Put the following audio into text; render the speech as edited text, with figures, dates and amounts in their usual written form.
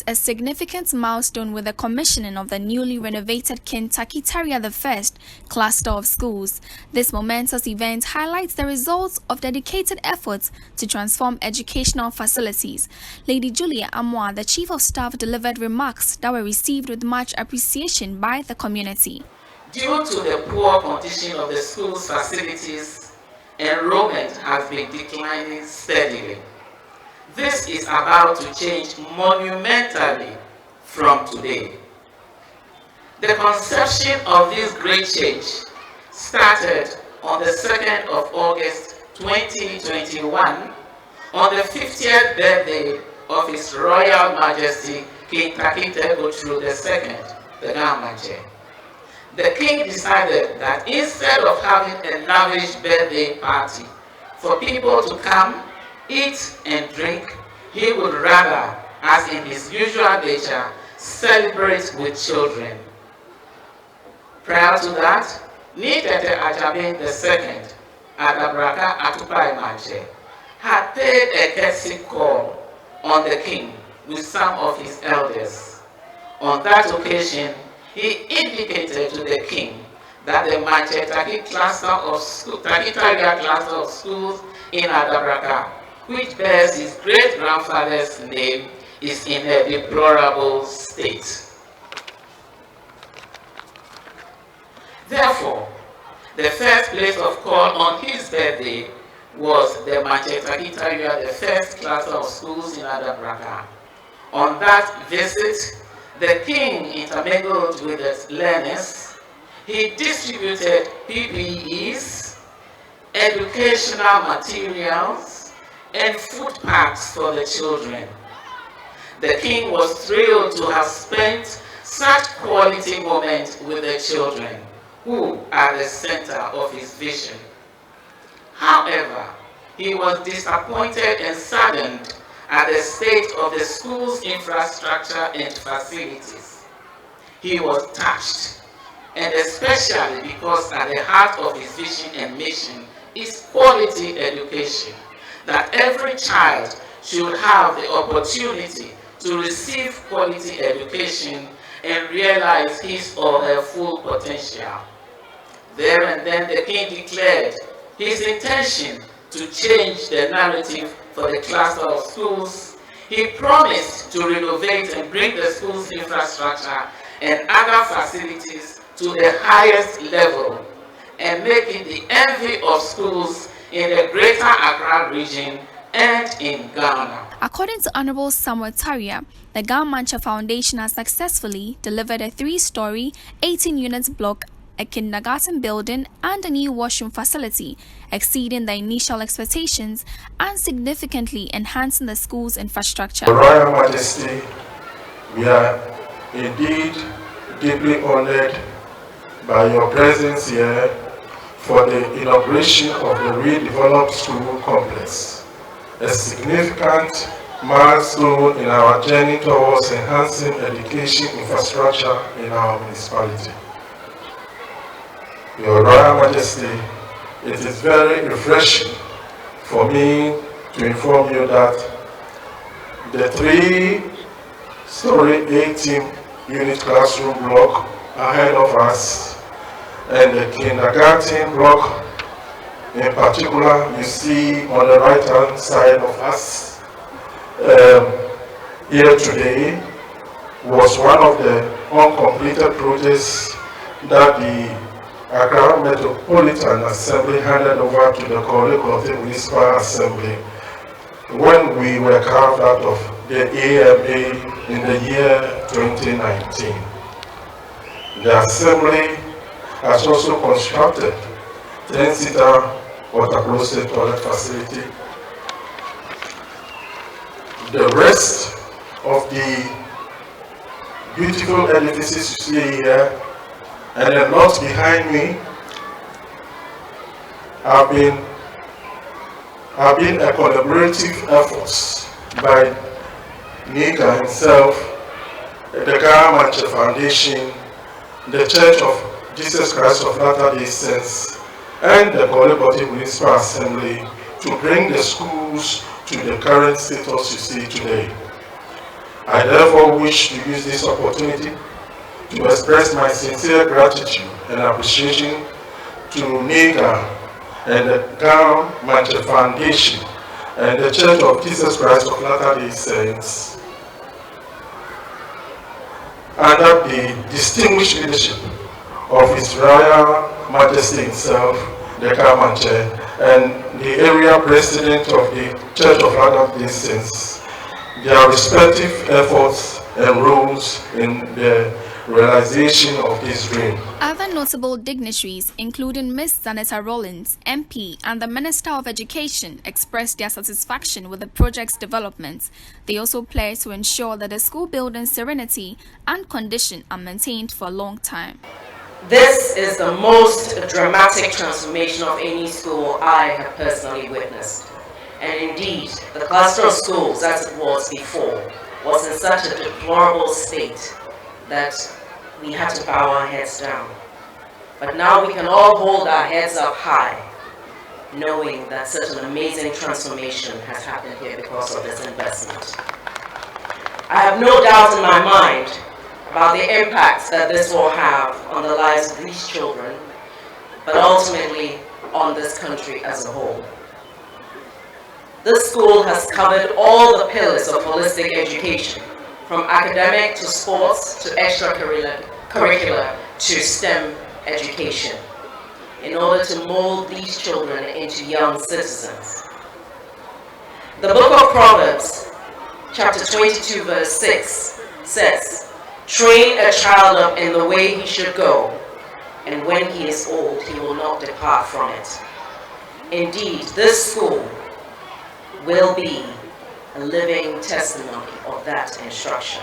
marked a significant milestone with the commissioning of the newly renovated Tackie Tawiah I cluster of schools. This momentous event highlights the results of dedicated efforts to transform educational facilities. Lady Julia Amwa, the Chief of Staff, delivered remarks that were received with much appreciation by the community. Due to the poor condition of the school's facilities, enrollment has been declining steadily. This is about to change monumentally from today. The conception of this great change started on the 2nd of August 2021 on the 50th birthday of His Royal Majesty King Tackie Tawiah II, the Gamanche. The king decided that instead of having a lavish birthday party for people to come, eat and drink, he would rather, as in his usual nature, celebrate with children. Prior to that, Nitete Ajabin II, Adabraka Atupai had paid a courtesy call on the king with some of his elders. On that occasion, he indicated to the king that the Tackie Tawiah cluster of schools in Adabraka, which bears his great-grandfather's name, is in a deplorable state. Therefore, the first place of call on his birthday was the Tackie Tawiah, the first cluster of schools in Adabraka. On that visit, the king intermingled with the learners. He distributed PPEs, educational materials, and food packs for the children. The king was thrilled to have spent such quality moments with the children, who are the center of his vision. However, he was disappointed and saddened at the state of the school's infrastructure and facilities. He was touched, and especially because at the heart of his vision and mission is quality education, that every child should have the opportunity to receive quality education and realize his or her full potential. There and then the king declared his intention to change the narrative for the cluster of schools. He promised to renovate and bring the school's infrastructure and other facilities to the highest level and make it the envy of schools in the Greater Accra region and in Ghana. According to Honorable Samuel Tawiah, the Gamanche Foundation has successfully delivered a 3-story, 18-unit block, a kindergarten building, and a new washroom facility, exceeding the initial expectations and significantly enhancing the school's infrastructure. Your Royal Majesty, we are indeed deeply honored by your presence here for the inauguration of the redeveloped school complex, a significant milestone in our journey towards enhancing education infrastructure in our municipality. Your Royal Majesty, it is very refreshing for me to inform you that the 3-story 18-unit classroom block ahead of us and the kindergarten block in particular you see on the right-hand side of us here today was one of the uncompleted projects that the Accra Metropolitan Assembly handed over to the Korle Municipal Assembly when we were carved out of the AMA in the year 2019. The Assembly has also constructed 10-seater water-closet toilet facility. The rest of the beautiful edifices you see here and the lot behind me have been a collaborative efforts by Nika himself, the Gamanche Foundation, the Church of Jesus Christ of Latter-day Saints, and the Korle Municipal Assembly to bring the schools to the current status you see today. I therefore wish to use this opportunity to express my sincere gratitude and appreciation to NIGA and the Ghana Manche Foundation and the Church of Jesus Christ of Latter-day Saints under the distinguished leadership of His Royal Majesty himself, the Manche, and the area president of the Church of Latter-day Saints, their respective efforts and roles in the realization of this dream. Other notable dignitaries, including Ms. Zanetta Rollins, MP, and the Minister of Education, expressed their satisfaction with the project's development. They also pledged to ensure that the school building's serenity and condition are maintained for a long time. This is the most dramatic transformation of any school I have personally witnessed. And indeed, the cluster of schools, as it was before, was in such a deplorable state that we had to bow our heads down. But now we can all hold our heads up high, knowing that such an amazing transformation has happened here because of this investment. I have no doubt in my mind about the impact that this will have on the lives of these children, but ultimately on this country as a whole. This school has covered all the pillars of holistic education, from academic to sports to extracurricular to STEM education, in order to mold these children into young citizens. The book of Proverbs, chapter 22, verse 6 says, "Train a child up in the way he should go, and when he is old, he will not depart from it." Indeed, this school will be a living testimony of that instruction.